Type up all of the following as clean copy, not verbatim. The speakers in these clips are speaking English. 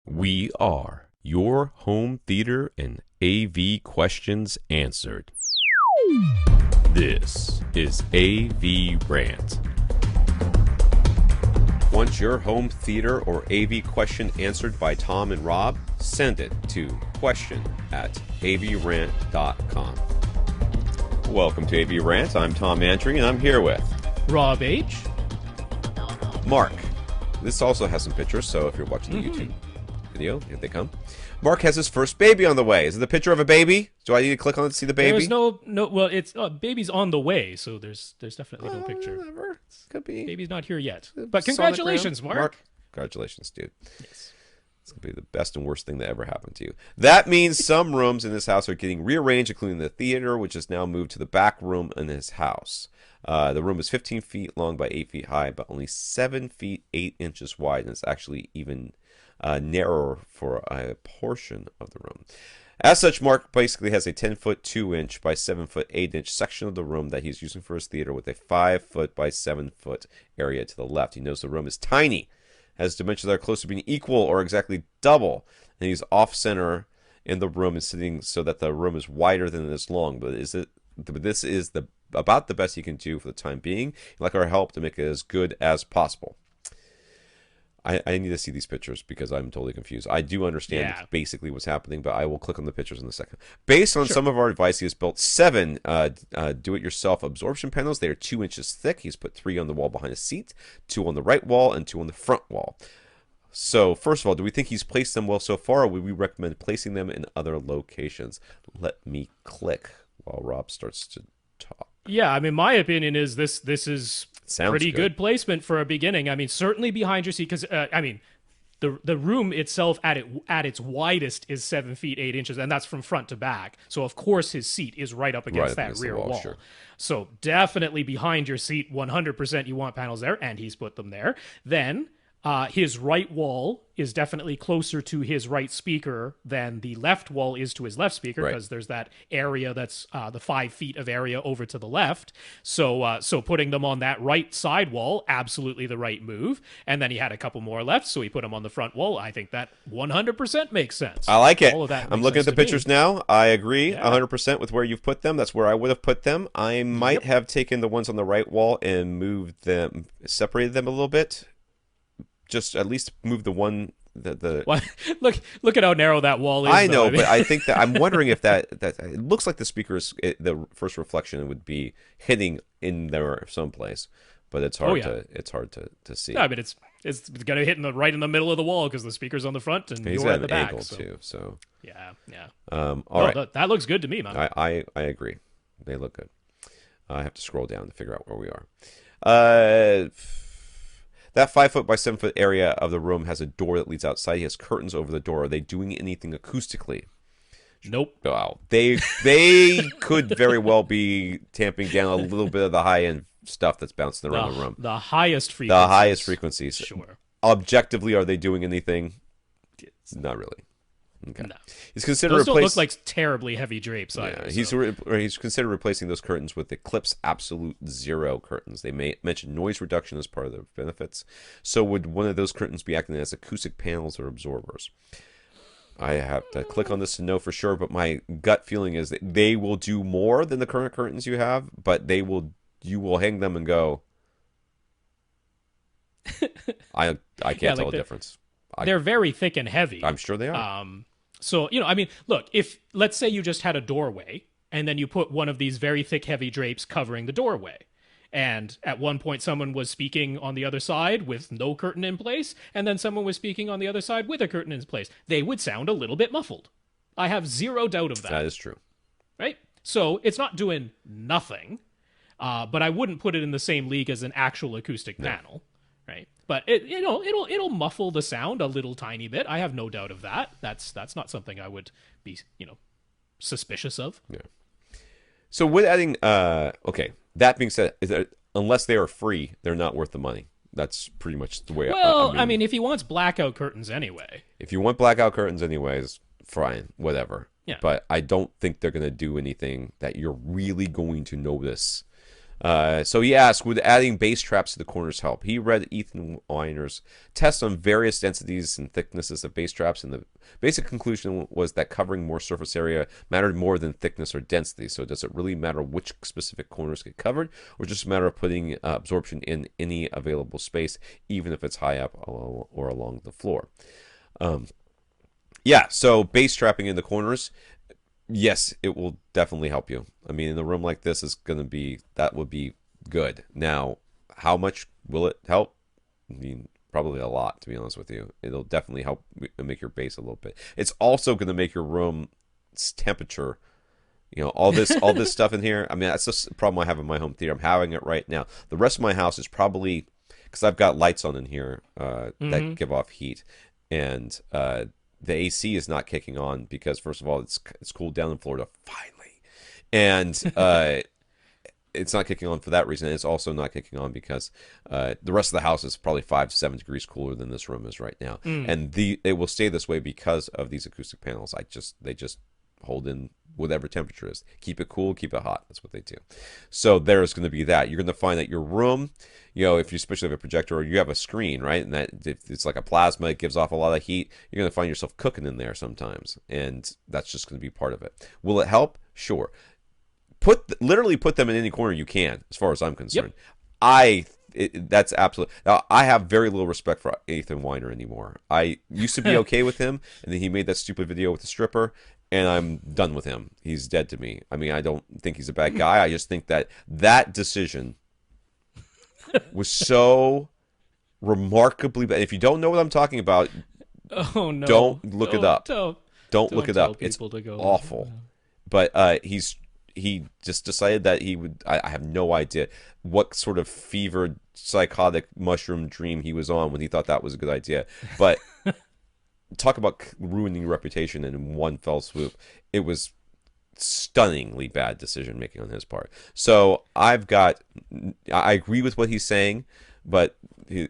We are your home theater and AV questions answered. This is AVRant. Want your home theater or AV question answered by Tom and Rob? Send it to question@avrant.com. Welcome to AVRant. I'm Tom Andry, and I'm here with Rob H. Mark. This also has some pictures, so if you're watching the YouTube video, here they come. Mark has his first baby on the way. Is it the picture of a baby? Do I need to click on it to see the baby? There's no. Well, it's baby's on the way, so there's definitely no picture. Whatever. Could be. Baby's not here yet. But congratulations, Mark. Congratulations, dude. Yes. It's going to be the best and worst thing that ever happened to you. That means some rooms in this house are getting rearranged, including the theater, which is now moved to the back room in his house. The room is 15 feet long by 8 feet high, but only 7 feet 8 inches wide, and it's actually even narrower for a portion of the room. As such, Mark basically has a 10-foot 2-inch by 7-foot 8-inch section of the room that he's using for his theater with a 5-foot by 7-foot area to the left. He knows the room is tiny, has dimensions that are close to being equal or exactly double, and he's off-center in the room and sitting so that the room is wider than it is long. But this is about the best he can do for the time being. He'd like our help to make it as good as possible. I need to see these pictures because I'm totally confused. I do understand basically what's happening, but I will click on the pictures in a second. Based on some of our advice, he has built 7 do-it-yourself absorption panels. They are 2 inches thick. He's put 3 on the wall behind his seat, 2 on the right wall, and 2 on the front wall. So, first of all, do we think he's placed them well so far, or would we recommend placing them in other locations? Let me click while Rob starts to talk. Yeah, I mean, my opinion is this is pretty good placement for a beginning. I mean, certainly behind your seat, because I mean, the room itself at its widest is 7 feet 8 inches, and that's from front to back. So of course his seat is right up against that rear wall. Sure. So definitely behind your seat, 100% you want panels there, and he's put them there. Then his right wall is definitely closer to his right speaker than the left wall is to his left speaker, because there's that area that's the 5 feet of area over to the left. So putting them on that right side wall, absolutely the right move. And then he had a couple more left, so he put them on the front wall. I think that 100% makes sense. I like it. All of that I'm looking at the pictures now. I agree 100% with where you've put them. That's where I would have put them. I might have taken the ones on the right wall and moved them, separated them a little bit. Just at least move the one Well, look at how narrow that wall is. I know, but I think that I'm wondering if that it looks like the speakers, the first reflection would be hitting in there someplace, but it's hard to see. Yeah, but it's gonna hit right in the middle of the wall because the speaker's on the front and he's you're at at the an back. Angle too, so yeah. All right, that looks good to me, man. I agree. They look good. I have to scroll down to figure out where we are. That 5-foot by 7-foot area of the room has a door that leads outside. He has curtains over the door. Are they doing anything acoustically? Nope. Wow. They could very well be tamping down a little bit of the high-end stuff that's bouncing around the room. The highest frequencies. The highest frequencies. Sure. Objectively, are they doing anything? Not really. Okay. No. He's considered those don't look like terribly heavy drapes either. He's considered replacing those curtains with Eclipse Absolute Zero curtains. They mention noise reduction as part of the benefits. So would one of those curtains be acting as acoustic panels or absorbers? I have to click on this to know for sure, but my gut feeling is that they will do more than the current curtains you have, but you will hang them and go, I can't tell the difference. They're very thick and heavy. I'm sure they are. So, I mean, look, if, let's say you just had a doorway, and then you put one of these very thick, heavy drapes covering the doorway, and at one point someone was speaking on the other side with no curtain in place, and then someone was speaking on the other side with a curtain in place, they would sound a little bit muffled. I have zero doubt of that. That is true. Right? So, it's not doing nothing, but I wouldn't put it in the same league as an actual acoustic panel. Right, but it'll muffle the sound a little tiny bit. I have no doubt of that. That's not something I would be suspicious of. Yeah. So with adding, okay. That being said, unless they are free, they're not worth the money. That's pretty much the way. Well, I mean, if he wants blackout curtains anyway. If you want blackout curtains anyways, fine, whatever. Yeah. But I don't think they're going to do anything that you're really going to notice So he asked, would adding bass traps to the corners help? He read Ethan Weiner's test on various densities and thicknesses of bass traps, and the basic conclusion was that covering more surface area mattered more than thickness or density. So does it really matter which specific corners get covered, or just a matter of putting absorption in any available space, even if it's high up or along the floor? Yeah, so bass trapping in the corners, yes, it will definitely help you. I mean, in a room like this that would be good. Now, how much will it help? I mean, probably a lot, to be honest with you. It'll definitely help make your bass a little bit. It's also going to make your room's temperature, all this stuff in here. I mean, that's just a problem I have in my home theater. I'm having it right now. The rest of my house is probably, because I've got lights on in here that give off heat, and the AC is not kicking on because, first of all, it's cooled down in Florida finally, and it's not kicking on for that reason. And it's also not kicking on because the rest of the house is probably 5 to 7 degrees cooler than this room is right now, and it will stay this way because of these acoustic panels. They just hold in whatever temperature is. Keep it cool, keep it hot. That's what they do. So there's going to be that. You're going to find that your room, if you especially have a projector or you have a screen, right, and that if it's like a plasma, it gives off a lot of heat, you're going to find yourself cooking in there sometimes, and that's just going to be part of it. Will it help? Sure. Literally put them in any corner you can, as far as I'm concerned. Yep. That's absolute. Now, I have very little respect for Ethan Weiner anymore. I used to be okay with him, and then he made that stupid video with the stripper, and I'm done with him. He's dead to me. I mean, I don't think he's a bad guy. I just think that decision was so remarkably bad. If you don't know what I'm talking about, don't look it up. Don't look it up. It's awful. But he just decided that he would. I have no idea what sort of fevered psychotic mushroom dream he was on when he thought that was a good idea. But talk about ruining your reputation in one fell swoop. It was stunningly bad decision making on his part. So I agree with what he's saying, but the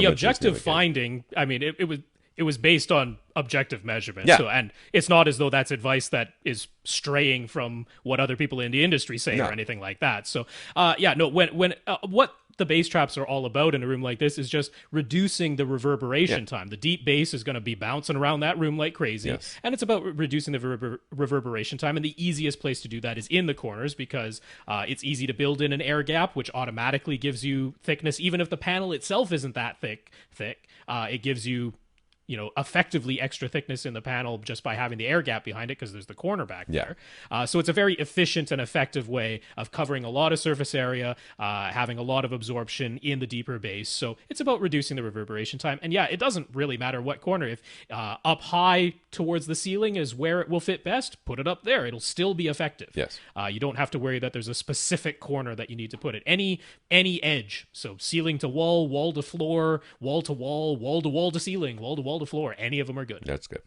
objective finding, I mean, it was based on objective measurement. Yeah. So, and it's not as though that's advice that is straying from what other people in the industry say or anything like that. So, what the bass traps are all about in a room like this is just reducing the reverberation time. The deep bass is going to be bouncing around that room like crazy. Yes. And it's about reducing the reverberation time. And the easiest place to do that is in the corners because it's easy to build in an air gap, which automatically gives you thickness. Even if the panel itself isn't that thick, it gives you effectively extra thickness in the panel just by having the air gap behind it because there's the corner back there. So it's a very efficient and effective way of covering a lot of surface area, having a lot of absorption in the deeper bass. So it's about reducing the reverberation time. And yeah, it doesn't really matter what corner. If up high towards the ceiling is where it will fit best, put it up there. It'll still be effective. Yes. You don't have to worry that there's a specific corner that you need to put it. Any edge. So ceiling to wall, wall to floor, wall to wall, wall to ceiling, wall to floor. Any of them are good. That's good.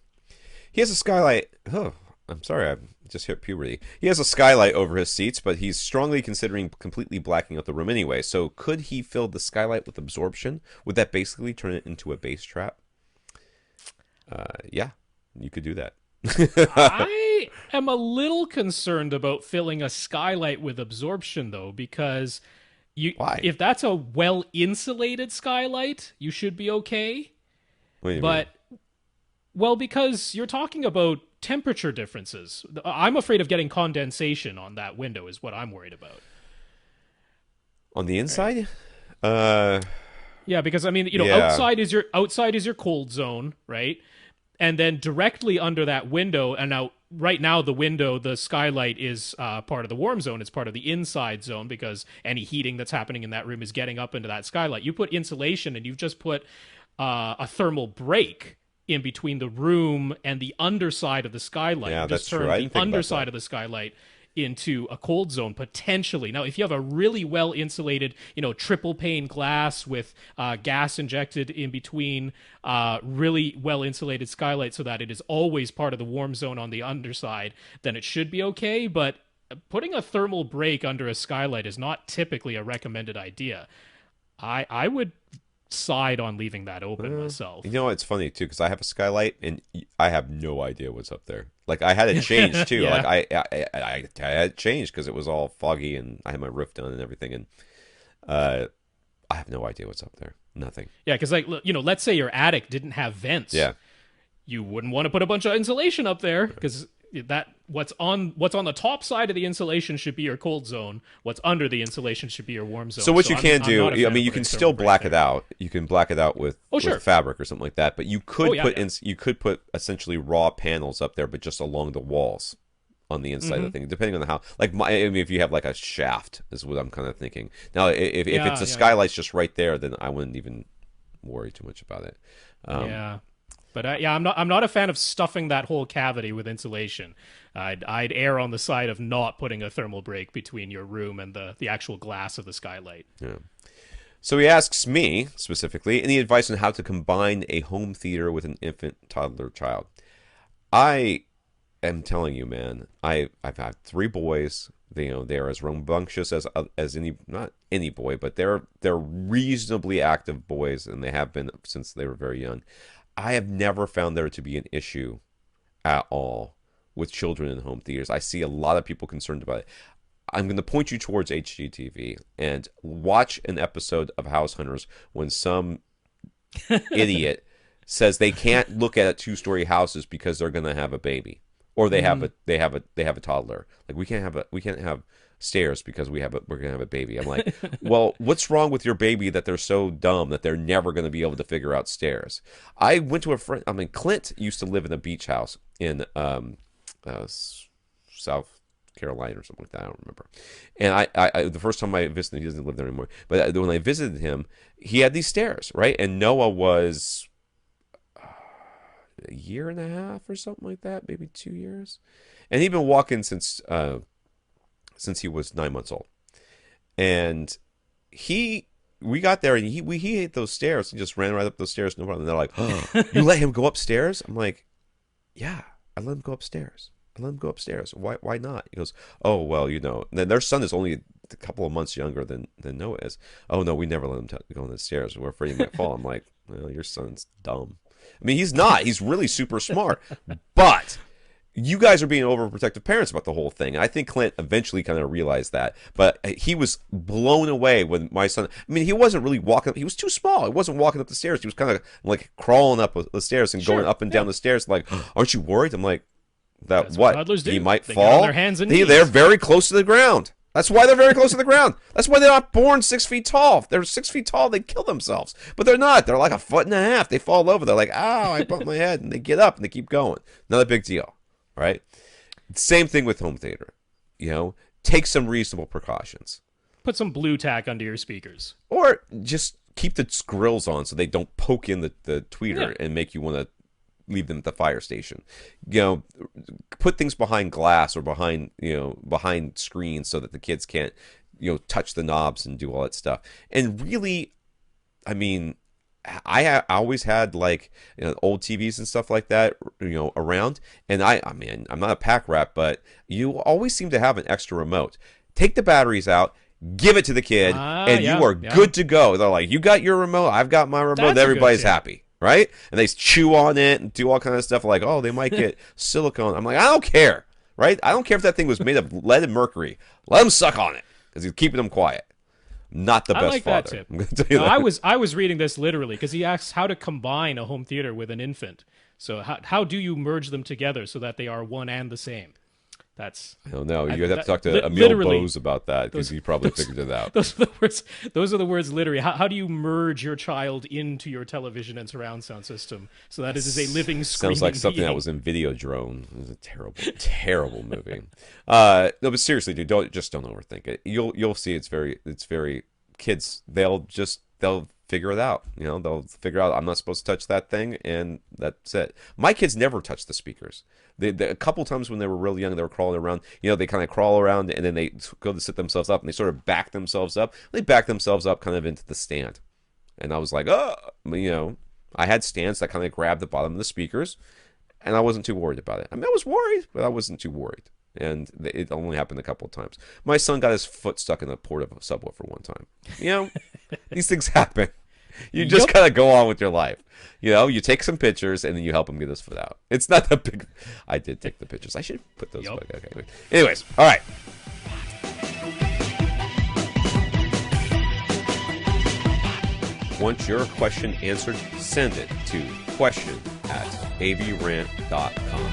He has a skylight. Oh, I'm sorry. I just hit puberty. He has a skylight over his seats, but he's strongly considering completely blacking out the room anyway. So could he fill the skylight with absorption? Would that basically turn it into a bass trap? Yeah, you could do that. I am a little concerned about filling a skylight with absorption, though, because Why? If that's a well-insulated skylight, you should be okay. What do you mean? Well, because you're talking about temperature differences. I'm afraid of getting condensation on that window is what I'm worried about. On the inside? Right. Yeah, because I mean, outside is your cold zone, right? And then directly under that window, and now right now the skylight is part of the warm zone. It's part of the inside zone because any heating that's happening in that room is getting up into that skylight. You put insulation and you've just put a thermal break in between the room and the underside of the skylight. Yeah, that's true. The underside of the skylight into a cold zone potentially. Now, if you have a really well insulated, triple pane glass with gas injected in between, really well insulated skylight so that it is always part of the warm zone on the underside, then it should be okay. But putting a thermal break under a skylight is not typically a recommended idea. I would side on leaving that open myself. You know, it's funny too because I have a Skylight and I have no idea what's up there. Like I had it changed too. Yeah. Like I had it changed because it was all foggy and I had my roof done and everything, and I have no idea what's up there. Nothing. Yeah, because like let's say your attic didn't have vents. Yeah. You wouldn't want to put a bunch of insulation up there because that what's on the top side of the insulation should be your cold zone. What's under the insulation should be your warm zone. So what you can do, I mean, you can still black it out. You can black it out with fabric or something like that. But you could you could put essentially raw panels up there, but just along the walls on the inside of the thing, depending on how. Like if you have like a shaft, is what I'm kind of thinking. Now, if it's a skylight's just right there, then I wouldn't even worry too much about it. Yeah. But I'm not a fan of stuffing that whole cavity with insulation. I'd err on the side of not putting a thermal break between your room and the actual glass of the skylight. Yeah. So he asks me specifically any advice on how to combine a home theater with an infant, toddler, child. I am telling you, man. I've had 3 boys. They're as rambunctious as any, not any boy, but they're reasonably active boys, and they have been since they were very young. I have never found there to be an issue at all with children in home theaters. I see a lot of people concerned about it. I'm going to point you towards HGTV and watch an episode of House Hunters when some idiot says they can't look at 2-story houses because they're going to have a baby or they have a toddler. Like we can't have stairs because we're gonna have a baby. I'm like, well, what's wrong with your baby that they're so dumb that they're never gonna be able to figure out stairs? I went to a friend. I mean, Clint used to live in a beach house in South Carolina or something like that. I don't remember. And I the first time I visited, he doesn't live there anymore. But when I visited him, he had these stairs, right? And Noah was a year and a half or something like that, maybe 2 years, and he'd been walking since he was 9 months old. And we got there and he ate those stairs. He just ran right up those stairs, no problem. And they're like, oh, you let him go upstairs? I'm like, yeah, I let him go upstairs. Why not? He goes, oh, well, And then their son is only a couple of months younger than Noah is. Oh, no, we never let him go on the stairs. We're afraid he might fall. I'm like, well, your son's dumb. I mean, he's not. He's really super smart. But you guys are being overprotective parents about the whole thing. And I think Clint eventually kind of realized that. But he was blown away when my son... I mean, he wasn't really walking up. He was too small. He wasn't walking up the stairs. He was kind of like crawling up the stairs and going up and down the stairs. Like, aren't you worried? I'm like, that's what? Toddlers do. He might they fall. Get on their hands and knees. They're very close to the ground. That's why they're very close to the ground. That's why they're not born 6 feet tall. If they're 6 feet tall, they kill themselves. But they're not. They're like 1.5 feet. They fall over. They're like, ow, I bumped my head. And they get up and they keep going. Not a big deal, right? Same thing with home theater. Take some reasonable precautions. Put some blue tack under your speakers. Or just keep the grills on so they don't poke in the tweeter and make you want to leave them at the fire station. Put things behind glass or behind screens so that the kids can't, touch the knobs and do all that stuff. And really, I mean, I always had old TVs and stuff like that, around. And I mean, I'm not a pack rat, but you always seem to have an extra remote. Take the batteries out, give it to the kid, and you are good to go. They're like, you got your remote, I've got my remote. That's everybody's happy. Right? And they chew on it and do all kind of stuff like, oh, they might get silicone. I'm like, I don't care. Right? I don't care if that thing was made of lead and mercury. Let them suck on it because he's keeping them quiet. Not the best father. That I'm going to tell you that. I was reading this literally because he asks how to combine a home theater with an infant. So how do you merge them together so that they are one and the same? I don't know. You'd have to talk to Emil Bose about that because he probably figured it out. Those are the words literally. How do you merge your child into your television and surround sound system so that it is a living screen? Sounds like something that was in Videodrome. It was a terrible, terrible movie. No, but seriously, dude, don't overthink it. You'll see it's very kids. They'll figure it out. They'll figure out I'm not supposed to touch that thing, and that's it. My kids never touch the speakers. A couple times when they were really young, they were crawling around. They kind of crawl around, and then they go to sit themselves up, and they sort of back themselves up. They back themselves up kind of into the stand. And I was like, oh, I had stands that kind of grabbed the bottom of the speakers, and I wasn't too worried about it. I mean, I was worried, but I wasn't too worried. And it only happened a couple of times. My son got his foot stuck in the port of a subwoofer one time. These things happen. You just kind of go on with your life. You know, you take some pictures and then you help him get his foot out. It's not that big. I did take the pictures. I should put those back. Okay. Anyways, all right. Want your question answered? Send it to question@avrant.com.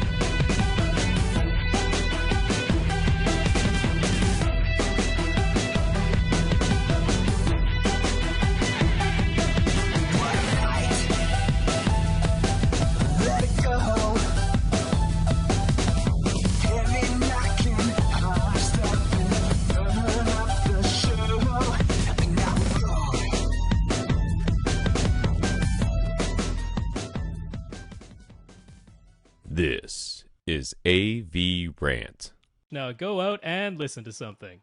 This is AVRant. Now go out and listen to something.